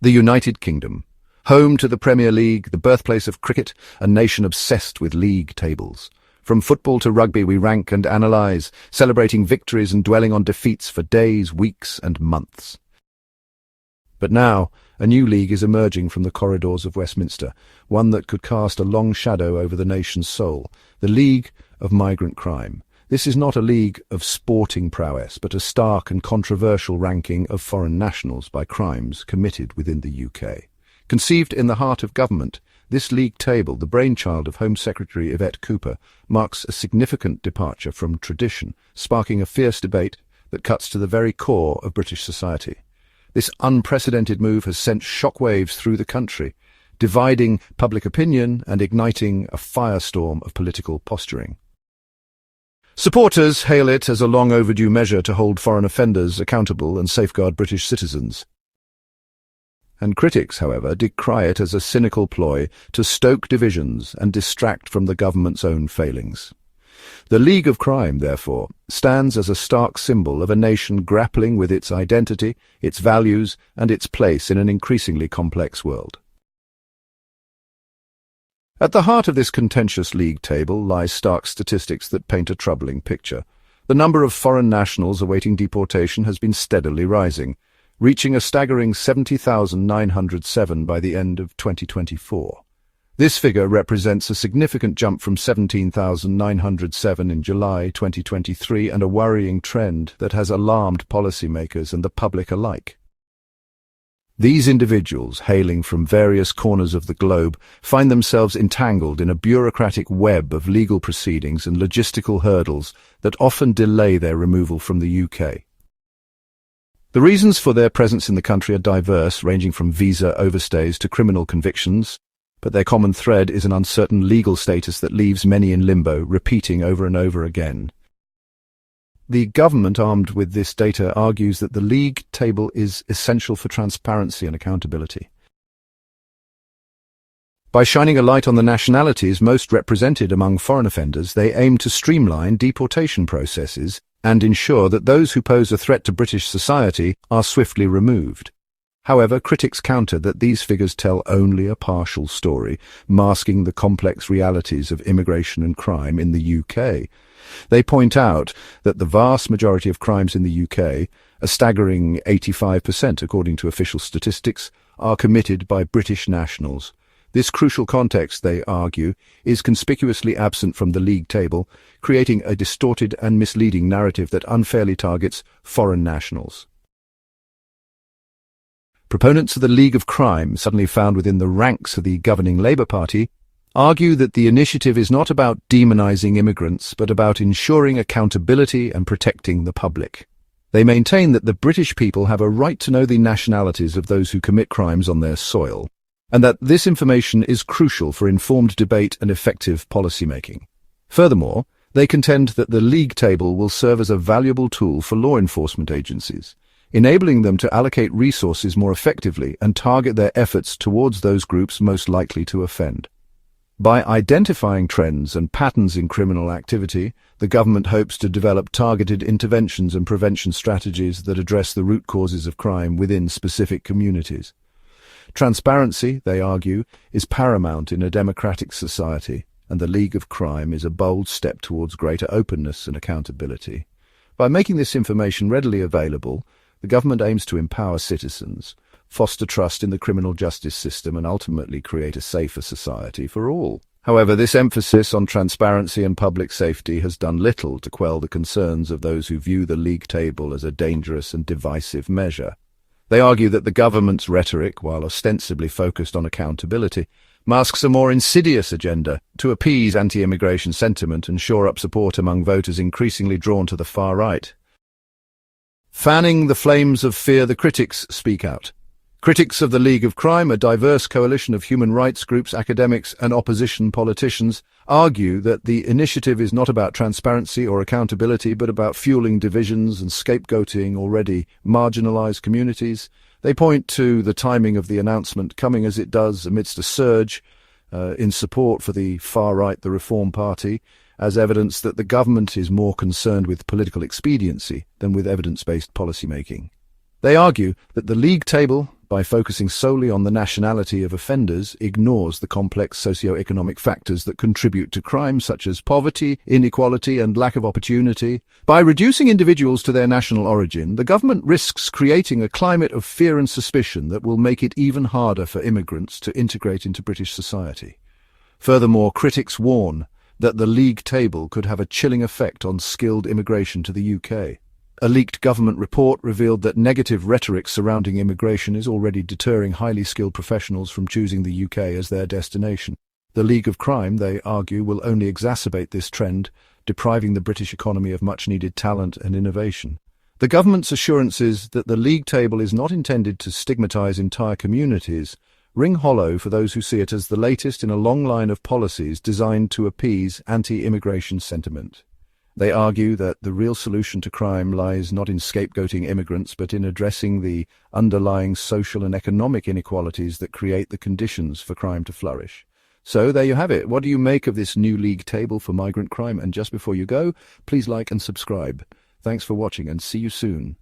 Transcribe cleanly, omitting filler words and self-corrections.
The United Kingdom, home to the Premier League, the birthplace of cricket, a nation obsessed with league tables. From football to rugby we rank and analyse, celebrating victories and dwelling on defeats for days, weeks and months. But now, a new league is emerging from the corridors of Westminster, one that could cast a long shadow over the nation's soul, the League of Migrant Crime. This is not a league of sporting prowess, but a stark and controversial ranking of foreign nationals by crimes committed within the UK. Conceived in the heart of government, this league table, the brainchild of Home Secretary Yvette Cooper, marks a significant departure from tradition, sparking a fierce debate that cuts to the very core of British society. This unprecedented move has sent shockwaves through the country, dividing public opinion and igniting a firestorm of political posturing. Supporters hail it as a long overdue measure to hold foreign offenders accountable and safeguard British citizens. And critics, however, decry it as a cynical ploy to stoke divisions and distract from the government's own failings. The League of Crime, therefore, stands as a stark symbol of a nation grappling with its identity, its values, and its place in an increasingly complex world. At the heart of this contentious league table lie stark statistics that paint a troubling picture. The number of foreign nationals awaiting deportation has been steadily rising, reaching a staggering 70,907 by the end of 2024. This figure represents a significant jump from 17,907 in July 2023 and a worrying trend that has alarmed policymakers and the public alike. These individuals, hailing from various corners of the globe, find themselves entangled in a bureaucratic web of legal proceedings and logistical hurdles that often delay their removal from the UK. The reasons for their presence in the country are diverse, ranging from visa overstays to criminal convictions, but their common thread is an uncertain legal status that leaves many in limbo, repeating over and over again. The government, armed with this data, argues that the league table is essential for transparency and accountability. By shining a light on the nationalities most represented among foreign offenders, they aim to streamline deportation processes and ensure that those who pose a threat to British society are swiftly removed. However, critics counter that these figures tell only a partial story, masking the complex realities of immigration and crime in the UK. They point out that the vast majority of crimes in the UK, a staggering 85% according to official statistics, are committed by British nationals. This crucial context, they argue, is conspicuously absent from the league table, creating a distorted and misleading narrative that unfairly targets foreign nationals. Proponents of the League of Crime, suddenly found within the ranks of the governing Labour Party, argue that the initiative is not about demonising immigrants, but about ensuring accountability and protecting the public. They maintain that the British people have a right to know the nationalities of those who commit crimes on their soil, and that this information is crucial for informed debate and effective policymaking. Furthermore, they contend that the league table will serve as a valuable tool for law enforcement agencies, enabling them to allocate resources more effectively and target their efforts towards those groups most likely to offend. By identifying trends and patterns in criminal activity, the government hopes to develop targeted interventions and prevention strategies that address the root causes of crime within specific communities. Transparency, they argue, is paramount in a democratic society, and the League of Crime is a bold step towards greater openness and accountability. By making this information readily available, the government aims to empower citizens, foster trust in the criminal justice system, and ultimately create a safer society for all. However, this emphasis on transparency and public safety has done little to quell the concerns of those who view the league table as a dangerous and divisive measure. They argue that the government's rhetoric, while ostensibly focused on accountability, masks a more insidious agenda to appease anti-immigration sentiment and shore up support among voters increasingly drawn to the far right. Fanning the flames of fear, the critics speak out. Critics of the League of Crime, a diverse coalition of human rights groups, academics, and opposition politicians, argue that the initiative is not about transparency or accountability, but about fueling divisions and scapegoating already marginalized communities. They point to the timing of the announcement coming as it does amidst a surge in support for the far right, the Reform Party, as evidence that the government is more concerned with political expediency than with evidence-based policymaking. They argue that the league table, by focusing solely on the nationality of offenders, ignores the complex socio-economic factors that contribute to crime, such as poverty, inequality, and lack of opportunity. By reducing individuals to their national origin, the government risks creating a climate of fear and suspicion that will make it even harder for immigrants to integrate into British society. Furthermore, critics warn that the league table could have a chilling effect on skilled immigration to the UK. A leaked government report revealed that negative rhetoric surrounding immigration is already deterring highly skilled professionals from choosing the UK as their destination. The League of Crime, they argue, will only exacerbate this trend, depriving the British economy of much-needed talent and innovation. The government's assurances that the league table is not intended to stigmatise entire communities ring hollow for those who see it as the latest in a long line of policies designed to appease anti-immigration sentiment. They argue that the real solution to crime lies not in scapegoating immigrants, but in addressing the underlying social and economic inequalities that create the conditions for crime to flourish. So there you have it. What do you make of this new league table for migrant crime? And just before you go, please like and subscribe. Thanks for watching and see you soon.